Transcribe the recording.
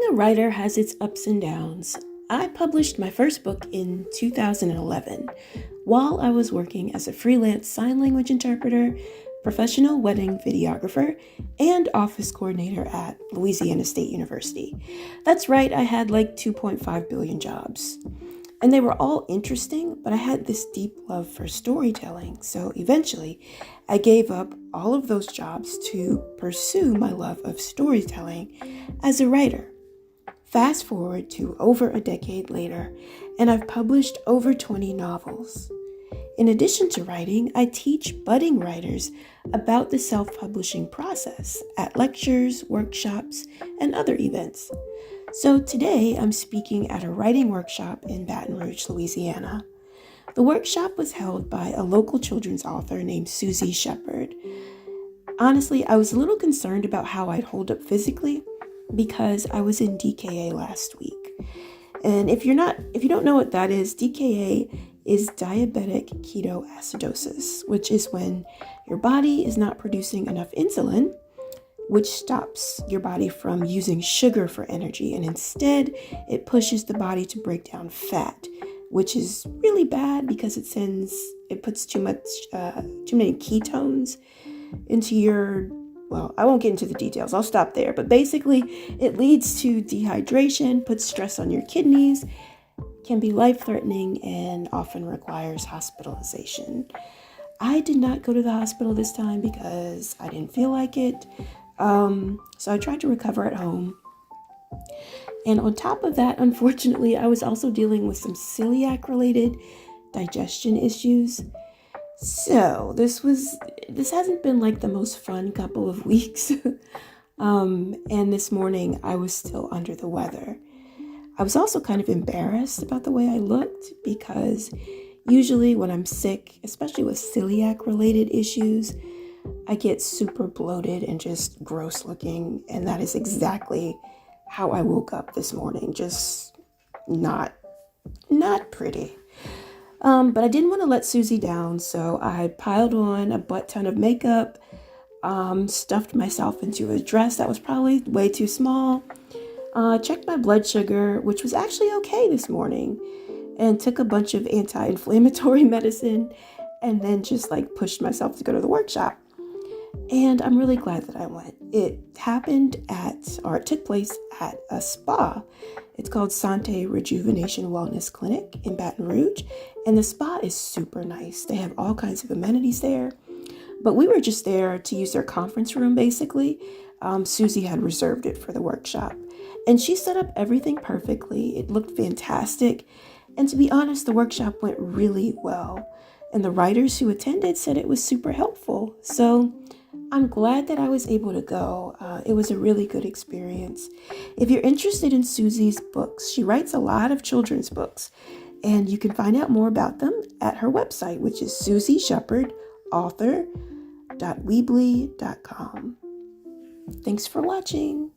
Being a writer has its ups and downs. I published my first book in 2011 while I was working as a freelance sign language interpreter, professional wedding videographer, and office coordinator at Louisiana State University. That's right, I had like 2.5 billion jobs. And they were all interesting, but I had this deep love for storytelling. So eventually, I gave up all of those jobs to pursue my love of storytelling as a writer. Fast forward to over a decade later, and I've published over 20 novels. In addition to writing, I teach budding writers about the self-publishing process at lectures, workshops, and other events. So today I'm speaking at a writing workshop in Baton Rouge, Louisiana. The workshop was held by a local children's author named Susie Shepherd. Honestly, I was a little concerned about how I'd hold up physically because I was in DKA last week. And if you don't know what that is, DKA is diabetic ketoacidosis, which is when your body is not producing enough insulin, which stops your body from using sugar for energy, and instead it pushes the body to break down fat, which is really bad because it puts too many ketones into your, well, I won't get into the details, I'll stop there, but basically it leads to dehydration, puts stress on your kidneys, can be life-threatening, and often requires hospitalization. I did not go to the hospital this time because I didn't feel like it. So I tried to recover at home. And on top of that, unfortunately, I was also dealing with some celiac-related digestion issues. So this hasn't been like the most fun couple of weeks. And this morning I was still under the weather. I was also kind of embarrassed about the way I looked because usually when I'm sick, especially with celiac-related issues, I get super bloated and just gross looking, and that is exactly how I woke up this morning, just not pretty. But I didn't want to let Susie down, so I piled on a butt ton of makeup, stuffed myself into a dress that was probably way too small, checked my blood sugar, which was actually okay this morning, and took a bunch of anti-inflammatory medicine, and then just pushed myself to go to the workshop. And I'm really glad that I went. It took place at a spa. It's called Sante Rejuvenation Wellness Clinic in Baton Rouge. And the spa is super nice. They have all kinds of amenities there. But we were just there to use their conference room, basically. Susie had reserved it for the workshop. And she set up everything perfectly. It looked fantastic. And to be honest, the workshop went really well. And the writers who attended said it was super helpful. So I'm glad that I was able to go. It was a really good experience. If you're interested in Susie's books, she writes a lot of children's books, and you can find out more about them at her website, which is susieshepherdauthor.weebly.com. Thanks for watching.